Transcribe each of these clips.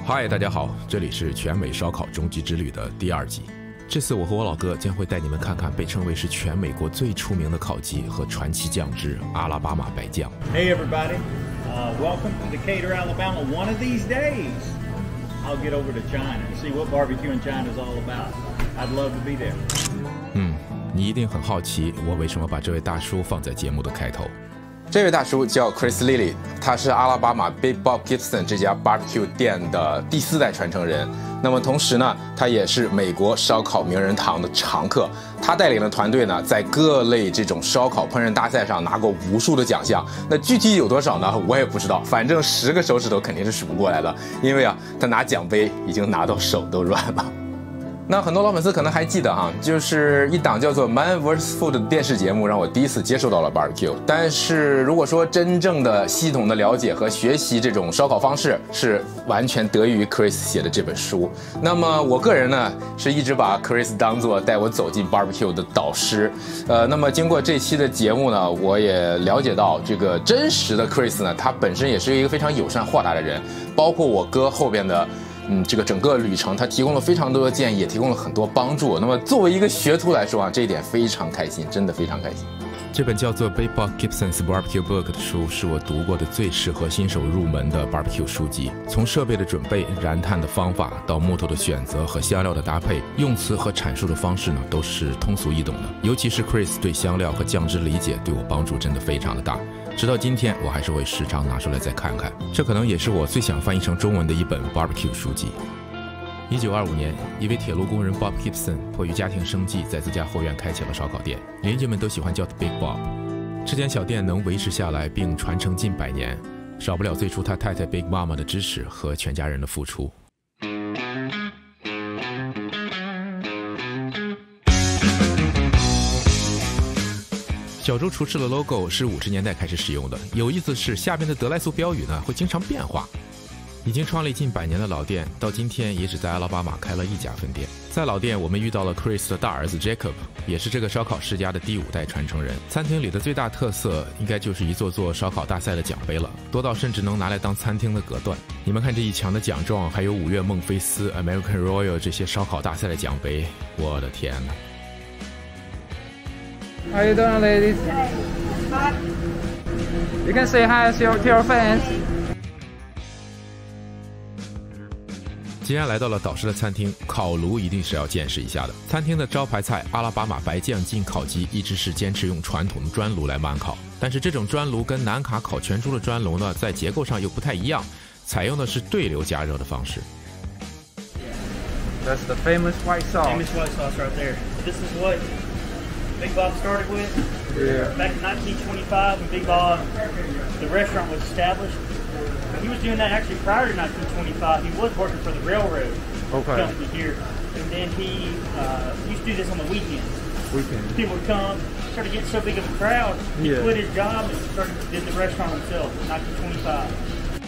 嗨，大家好，这里是全美烧烤终极之旅的第2集。这次我和我老哥将会带你们看看被称为是全美国最出名的烤鸡和传奇酱汁阿拉巴马白酱。Hey everybody, welcome to Decatur, Alabama. One of these days, I'll get over to China and see what barbecue in China is all about. I'd love to be there. 你一定很好奇我为什么把这位大叔放在节目的开头。这位大叔叫 Chris Lilly， 他是阿拉巴马 Big Bob Gibson 这家 barbecue 店的第4代传承人。那么同时呢，他也是美国烧烤名人堂的常客。他带领的团队呢，在各类这种烧烤烹饪大赛上拿过无数的奖项。那具体有多少呢？我也不知道，反正10个手指头肯定是数不过来的。因为他拿奖杯已经拿到手都软了。那很多老粉丝可能还记得就是一档叫做 Man vs Food 的电视节目，让我第一次接触到了 barbecue。但是如果说真正的系统的了解和学习这种烧烤方式，是完全得益于 Chris 写的这本书。那么我个人呢，是一直把 Chris 当作带我走进 barbecue 的导师。那么经过这期的节目呢，我也了解到这个真实的 Chris 呢，他本身也是一个非常友善豁达的人，包括我哥后边的。这个整个旅程，他提供了非常多的建议，也提供了很多帮助。那么作为一个学徒来说这一点非常开心，真的非常开心。这本叫做 Big Bob Gibson's Barbecue Book 的书是我读过的最适合新手入门的 barbecue 书籍。从设备的准备、燃炭的方法到木头的选择和香料的搭配，用词和阐述的方式呢，都是通俗易懂的。尤其是 Chris 对香料和酱汁理解，对我帮助真的非常的大。直到今天，我还是会时常拿出来再看看。这可能也是我最想翻译成中文的一本 barbecue 书籍。1925年，一位铁路工人 Bob Gibson 迫于家庭生计，在自家后院开启了烧烤店，邻居们都喜欢叫他 Big Bob。这间小店能维持下来并传承近100年，少不了最初他太太 Big Mama 的支持和全家人的付出。小周厨师的 logo 是50年代开始使用的，有意思是下面的德莱素标语呢会经常变化。已经创立近100年的老店，到今天也只在阿拉巴马开了1家分店。在老店，我们遇到了 Chris 的大儿子 Jacob， 也是这个烧烤世家的第5代传承人。餐厅里的最大特色应该就是一座座烧烤大赛的奖杯了，多到甚至能拿来当餐厅的隔断。你们看这一墙的奖状，还有5月孟菲斯、American Royal 这些烧烤大赛的奖杯，我的天哪！ How you doing, ladies? You can say hi to your fans. 既然来到了导师的餐厅，烤炉一定是要见识一下的。餐厅的招牌菜阿拉巴马白酱劲烤鸡一直是坚持用传统的砖炉来焖烤，但是这种砖炉跟南卡烤全猪的砖炉呢，在结构上又不太一样，采用的是对流加热的方式。That's the famous white sauce. Famous white sauce right there. This is what Big Bob started with. Yeah. Back in 1925, when Big Bob, the restaurant was established. He was doing that actually prior to 1925. He was working for the railroad company here. And then he used to do this on the weekends. People would come, started getting so big of a crowd, he quit his job and did the restaurant himself in 1925.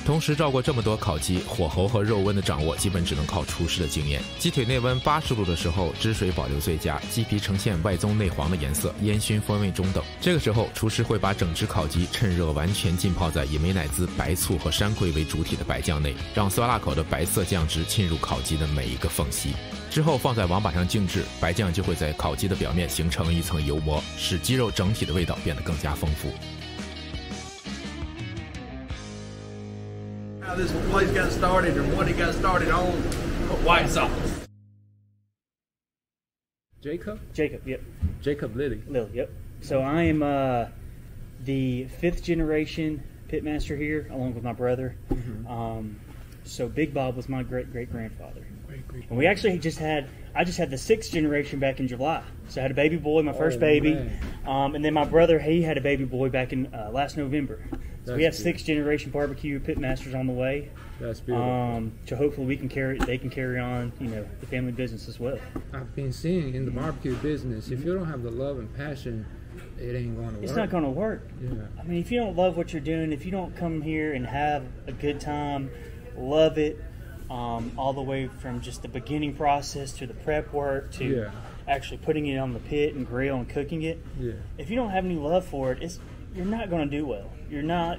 同时照过这么多烤鸡，火候和肉温的掌握基本只能靠厨师的经验。鸡腿内温80度的时候，汁水保留最佳，鸡皮呈现外棕内黄的颜色，烟熏风味中等。这个时候，厨师会把整只烤鸡趁热完全浸泡在以美乃滋、白醋和山葵为主体的白酱内，让酸辣口的白色酱汁浸入烤鸡的每一个缝隙。之后放在网板上静置，白酱就会在烤鸡的表面形成一层油膜，使鸡肉整体的味道变得更加丰富。How this place got started and what it got started on white sauce. Jacob? Jacob, yep. Jacob Lilly. Lily, yep. So I am the 5th generation pitmaster here, along with my brother. So Big Bob was my great-great-grandfather. And we actually I just had the 6th generation back in July. So I had a baby boy, my first baby. And then my brother, he had a baby boy back in last November. So we have 6th generation barbecue pitmasters on the way. That's beautiful. So hopefully they can carry on, the family business as well. I've been seeing in the barbecue business, if you don't have the love and passion, it ain't going to work. It's not going to work. Yeah. I mean, if you don't love what you're doing, if you don't come here and have a good time, love it, all the way from just the beginning process to the prep work to actually putting it on the pit and grill and cooking it. Yeah. If you don't have any love for it, you're not going to do well. You're not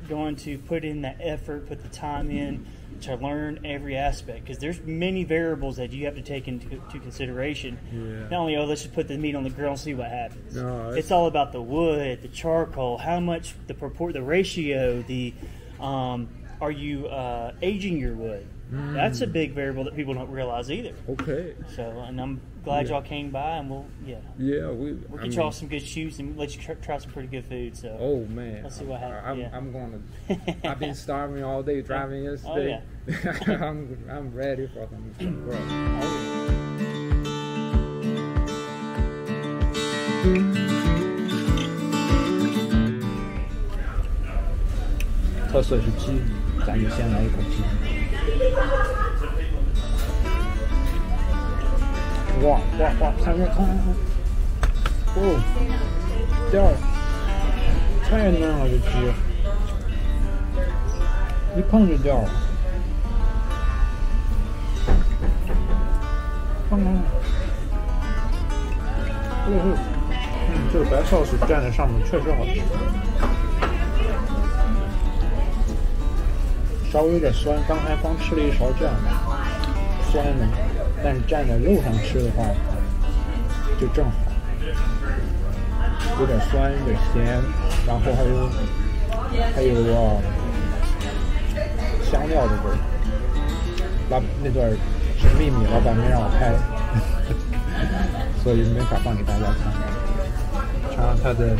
going to put in that effort, put the time in to learn every aspect, because there's many variables that you have to take into consideration. Yeah. Not only, let's just put the meat on the grill and see what happens. No, it's all about the wood, the charcoal, how much, the ratio, are you aging your wood? That's a big variable that people don't realize either. Okay. So, and I'm glad y'all came by, and we'll get y'all some good shoes and let you try some pretty good food. So, oh man, let's see what happens. I'm going to. I've been starving all day driving yesterday. Oh yeah. I'm ready for some grub. 特色是鸡，咱就先来一口鸡。哇，看这看，哦，掉了，太嫩了这鸡，一碰就掉了。看看，这个白臊是蘸在上面，确实好吃。 稍微有点酸，刚才光吃了一勺酱，酸的，但是蘸在肉上吃的话，就正好，有点酸，有点咸，然后还有香料的味儿。那段是秘密，老板没让我拍，所以没法放给大家看。尝尝它的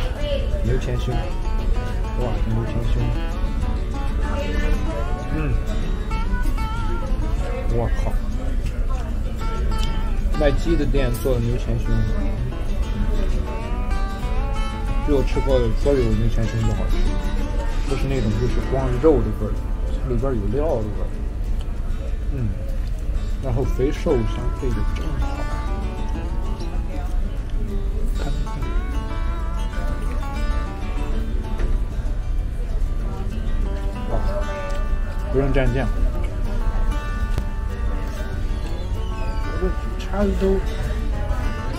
牛前胸，哇，牛前胸。 我靠！卖鸡的店做的牛前胸，比我吃过的所有牛前胸都好吃，不是那种就是光肉的味儿，里边有料的味儿。然后肥瘦相配的正好。看，哇，不用蘸酱。 叉子都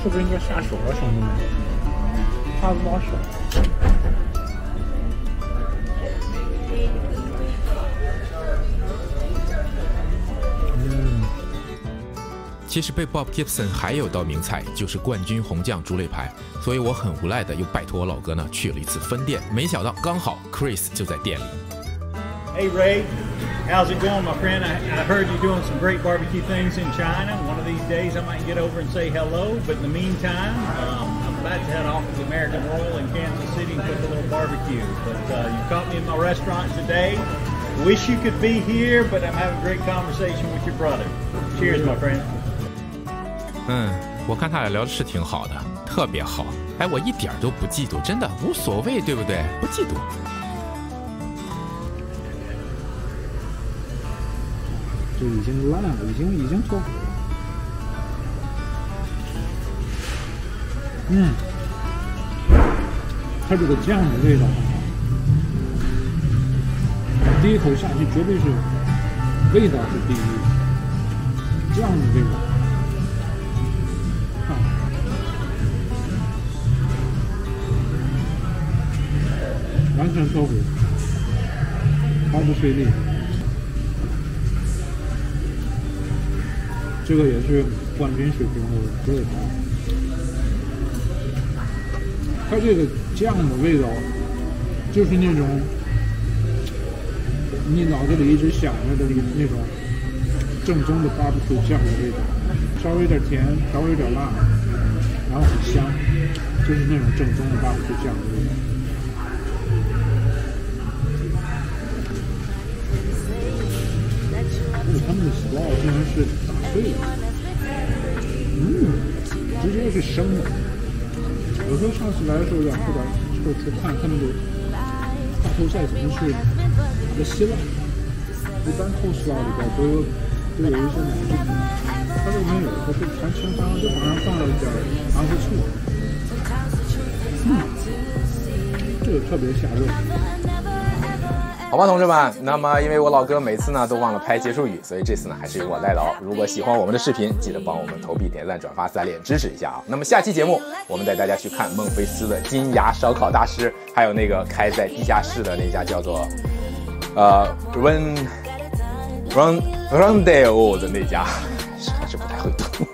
是不是应该下手了，兄弟们？叉子老少。其实被 Bob Gibson 还有道名菜就是冠军红酱猪肋排，所以我很无赖的又拜托我老哥呢去了一次分店，没想到刚好 Chris 就在店里。Hey Ray. How's it going, my friend? I heard you're doing some great barbecue things in China. One of these days I might get over and say hello. But in the meantime, I'm about to head off to the American Royal in Kansas City and cook a little barbecue. But you caught me in my restaurant today. Wish you could be here, but I'm having a great conversation with your brother. Cheers, my friend. 我看他俩聊的是挺好的，特别好。哎，我一点都不嫉妒，真的无所谓，对不对？不嫉妒。 就已经烂了，已经脱骨了。它这个酱的味道，第一口下去绝对是味道是第一，酱的味道，完全脱骨，毫不费力。 这个也是冠军水平的猪肋排，它这个酱的味道，就是那种你脑子里一直想着的那种正宗的 barbecue 酱的味道，稍微有点甜，稍微有点辣，然后很香，就是那种正宗的 barbecue 酱的味道。他们的 slaw 竟然是打碎的，直接是生的。我说上次来的时候想去看他们的大头菜怎么是打的稀烂，一般扣 slaw 里边都有一些奶制品，它这没有，它是全清汤，就好像放了一点糖和醋，这个特别下肉。好吧，同志们，那么因为我老哥每次呢都忘了拍结束语，所以这次呢还是由我代劳。如果喜欢我们的视频，记得帮我们投币、点赞、转发、3连支持一下啊。那么下期节目我们带大家去看孟菲斯的金牙烧烤大师，还有那个开在地下室的那家叫做Rondeo 的那家，还是不太会读。